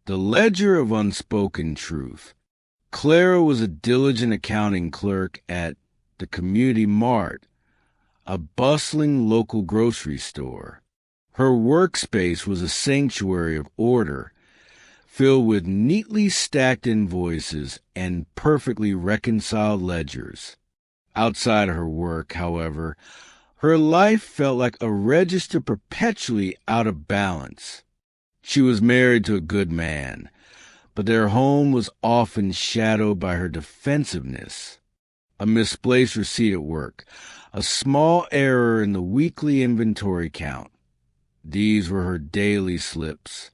The Ledger of Unspoken Truth. Clara was a diligent accounting clerk at the Community Mart, a bustling local grocery store. Her workspace was a sanctuary of order, filled with neatly stacked invoices and perfectly reconciled ledgers. Outside of her work, however, her life felt like a register perpetually out of balance. She was married to a good man, but their home was often shadowed by her defensiveness. A misplaced receipt at work, a small error in the weekly inventory count. These were her daily slips.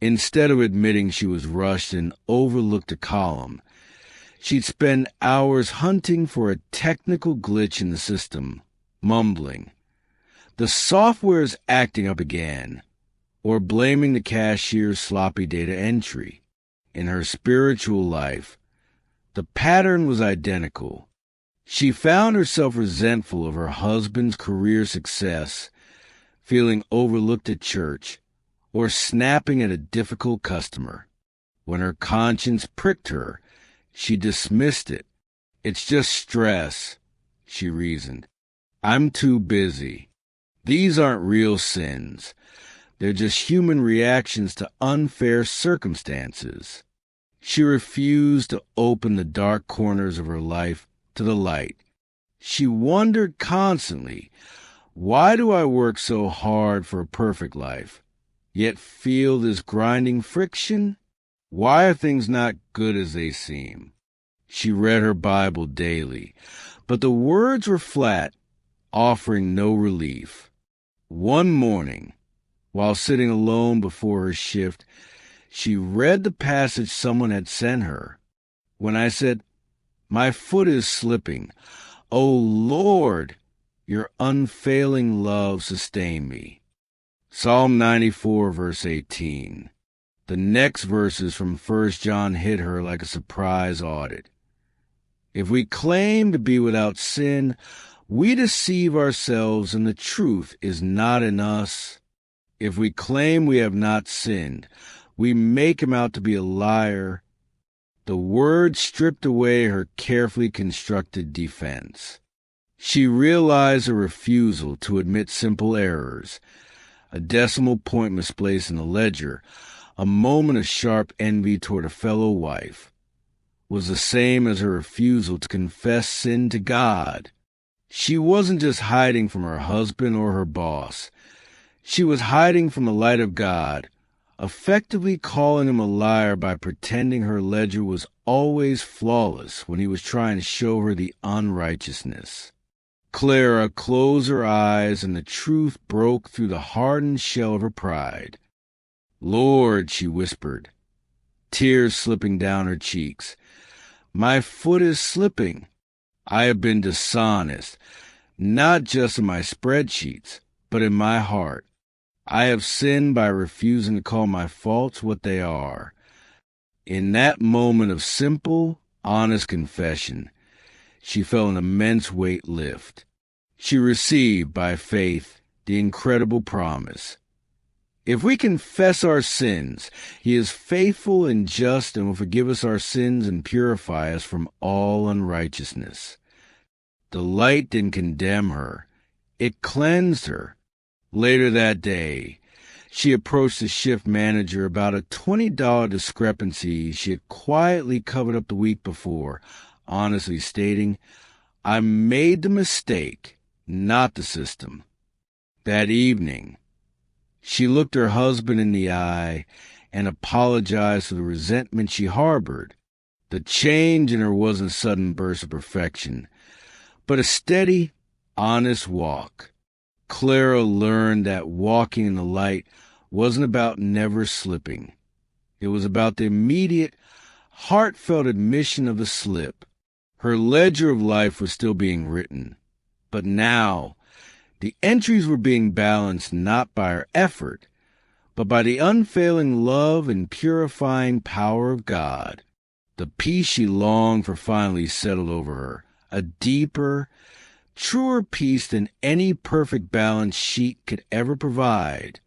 Instead of admitting she was rushed and overlooked a column, she'd spend hours hunting for a technical glitch in the system, mumbling, "The software's acting up again," or blaming the cashier's sloppy data entry. In her spiritual life, the pattern was identical. She found herself resentful of her husband's career success, feeling overlooked at church, or snapping at a difficult customer. When her conscience pricked her, she dismissed it. "It's just stress," she reasoned. "I'm too busy. These aren't real sins. They're just human reactions to unfair circumstances." She refused to open the dark corners of her life to the light. She wondered constantly, why do I work so hard for a perfect life, yet feel this grinding friction? Why are things not good as they seem? She read her Bible daily, but the words were flat, offering no relief. One morning, while sitting alone before her shift, she read the passage someone had sent her. When I said, "My foot is slipping. O Lord, your unfailing love sustain me." Psalm 94, verse 18. The next verses from 1 John hit her like a surprise audit. If we claim to be without sin, we deceive ourselves and the truth is not in us. If we claim we have not sinned, we make him out to be a liar. The word stripped away her carefully constructed defense. She realized a refusal to admit simple errors, a decimal point misplaced in the ledger, a moment of sharp envy toward a fellow wife, was the same as her refusal to confess sin to God. She wasn't just hiding from her husband or her boss. She was hiding from the light of God, effectively calling him a liar by pretending her ledger was always flawless when he was trying to show her the unrighteousness. Clara closed her eyes and the truth broke through the hardened shell of her pride. "Lord," she whispered, tears slipping down her cheeks, "my foot is slipping. I have been dishonest, not just in my spreadsheets, but in my heart. I have sinned by refusing to call my faults what they are." In that moment of simple, honest confession, she felt an immense weight lift. She received, by faith, the incredible promise. If we confess our sins, he is faithful and just and will forgive us our sins and purify us from all unrighteousness. The light didn't condemn her. It cleansed her. Later that day, she approached the shift manager about a $20 discrepancy she had quietly covered up the week before, honestly stating, "I made the mistake, not the system." That evening, she looked her husband in the eye and apologized for the resentment she harbored. The change in her wasn't a sudden burst of perfection, but a steady, honest walk. Clara learned that walking in the light wasn't about never slipping. It was about the immediate, heartfelt admission of the slip. Her ledger of life was still being written, but now the entries were being balanced not by her effort, but by the unfailing love and purifying power of God. The peace she longed for finally settled over her, a deeper, truer peace than any perfect balance sheet could ever provide.